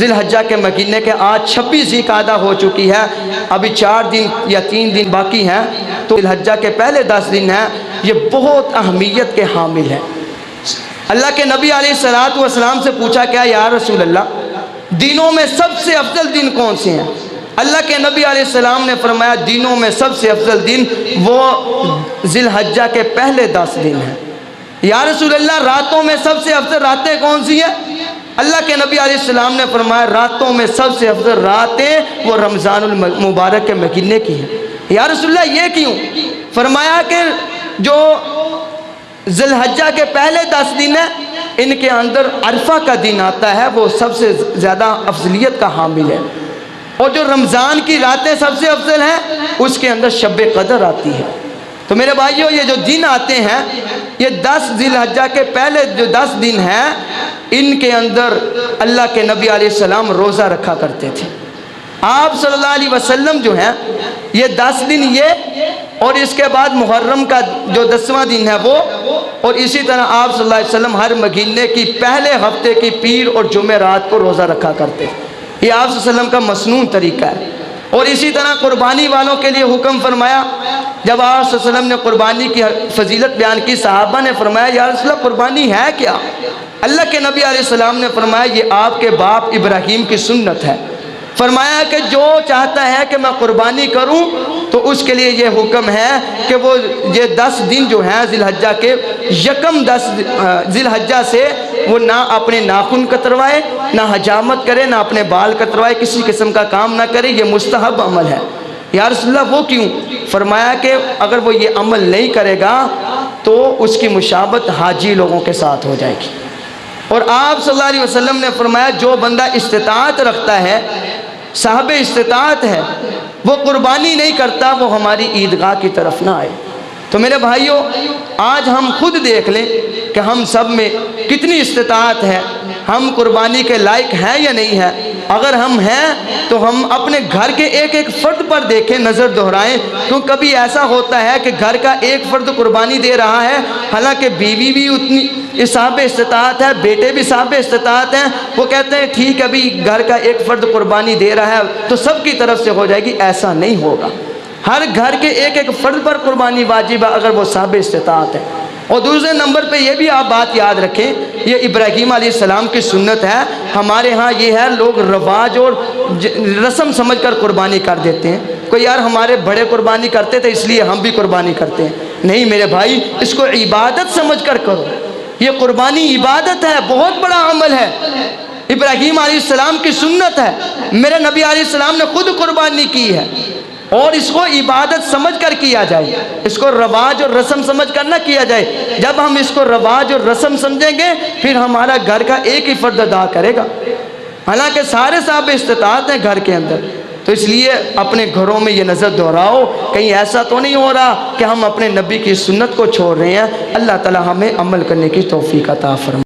ذی الحجہ کے مہینے کے آج 26 ذی القعدہ ہو چکی ہے، ابھی 4 دن یا 3 دن باقی ہیں، تو ذی الحجہ کے پہلے 10 دن ہیں، یہ بہت اہمیت کے حامل ہیں۔ اللہ کے نبی علیہ السلام سے پوچھا کیا یا رسول اللہ دنوں میں سب سے افضل دن کون سے ہیں؟ اللہ کے نبی علیہ السلام نے فرمایا دنوں میں سب سے افضل دن وہ ذی الحجہ کے پہلے 10 دن ہیں۔ یا رسول اللہ راتوں میں سب سے افضل راتیں کون سی ہیں؟ اللہ کے نبی علیہ السلام نے فرمایا راتوں میں سب سے افضل راتیں وہ رمضان المبارک کے مہینے کی ہیں۔ یا رسول اللہ یہ کیوں؟ فرمایا کہ جو ذی الحجہ کے پہلے 10 دن ہیں ان کے اندر عرفہ کا دن آتا ہے، وہ سب سے زیادہ افضلیت کا حامل ہے، اور جو رمضان کی راتیں سب سے افضل ہیں اس کے اندر شب قدر آتی ہے۔ تو میرے بھائیوں یہ جو دن آتے ہیں یہ 10 ذی الحجہ کے پہلے جو 10 دن ہیں ان کے اندر اللہ کے نبی علیہ السلام روزہ رکھا کرتے تھے۔ آپ صلی اللہ علیہ وسلم جو ہیں یہ 10 دن یہ، اور اس کے بعد محرم کا جو 10واں دن ہے وہ، اور اسی طرح آپ صلی اللہ علیہ وسلم ہر مہینے کی پہلے ہفتے کی پیر اور جمعرات کو روزہ رکھا کرتے ہیں۔ یہ آپ صلی اللہ علیہ وسلم کا مسنون طریقہ ہے۔ اور اسی طرح قربانی والوں کے لیے حکم فرمایا، جب آپ صلی اللہ علیہ وسلم نے قربانی کی فضیلت بیان کی صحابہ نے فرمایا یا رسول اللہ قربانی ہے کیا؟ اللہ کے نبی علیہ السلام نے فرمایا یہ آپ کے باپ ابراہیم کی سنت ہے۔ فرمایا کہ جو چاہتا ہے کہ میں قربانی کروں تو اس کے لیے یہ حکم ہے کہ وہ یہ 10 دن جو ہیں ذی الحجہ کے یکم 10 ذی الحجہ سے وہ نہ اپنے ناخن کتروائے، نہ حجامت کرے، نہ اپنے بال کتروائے، کسی قسم کا کام نہ کرے، یہ مستحب عمل ہے۔ یا رسول اللہ وہ کیوں؟ فرمایا کہ اگر وہ یہ عمل نہیں کرے گا تو اس کی مشابہت حاجی لوگوں کے ساتھ ہو جائے گی۔ اور آپ صلی اللہ علیہ وسلم نے فرمایا جو بندہ استطاعت رکھتا ہے، صاحب استطاعت ہے، وہ قربانی نہیں کرتا وہ ہماری عیدگاہ کی طرف نہ آئے۔ تو میرے بھائیوں آج ہم خود دیکھ لیں کہ ہم سب میں کتنی استطاعت ہے، ہم قربانی کے لائق ہیں یا نہیں ہیں۔ اگر ہم ہیں تو ہم اپنے گھر کے ایک ایک فرد پر دیکھیں، نظر دہرائیں، کیوں کبھی ایسا ہوتا ہے کہ گھر کا ایک فرد قربانی دے رہا ہے، حالانکہ بیوی بھی اتنی صاحب استطاعت ہے، بیٹے بھی صاحب استطاعت ہیں، وہ کہتے ہیں ٹھیک ہے ابھی گھر کا ایک فرد قربانی دے رہا ہے تو سب کی طرف سے ہو جائے گی، ایسا نہیں ہوگا۔ ہر گھر کے ایک ایک فرد پر قربانی واجب ہے اگر وہ صاحب استطاعت ہے۔ اور دوسرے نمبر پہ یہ بھی آپ بات یاد رکھیں، یہ ابراہیم علیہ السلام کی سنت ہے۔ ہمارے ہاں یہ ہے لوگ رواج اور رسم سمجھ کر قربانی کر دیتے ہیں، کوئی یار ہمارے بڑے قربانی کرتے تھے اس لیے ہم بھی قربانی کرتے ہیں۔ نہیں میرے بھائی، اس کو عبادت سمجھ کر کرو، یہ قربانی عبادت ہے، بہت بڑا عمل ہے، ابراہیم علیہ السلام کی سنت ہے، میرے نبی علیہ السلام نے خود قربانی کی ہے، اور اس کو عبادت سمجھ کر کیا جائے، اس کو رواج اور رسم سمجھ کر نہ کیا جائے۔ جب ہم اس کو رواج اور رسم سمجھیں گے پھر ہمارا گھر کا ایک ہی فرد ادا کرے گا، حالانکہ سارے صاحب استطاعت ہیں گھر کے اندر۔ تو اس لیے اپنے گھروں میں یہ نظر دہراؤ کہیں ایسا تو نہیں ہو رہا کہ ہم اپنے نبی کی سنت کو چھوڑ رہے ہیں۔ اللہ تعالی ہمیں عمل کرنے کی توفیق عطا فرمائے۔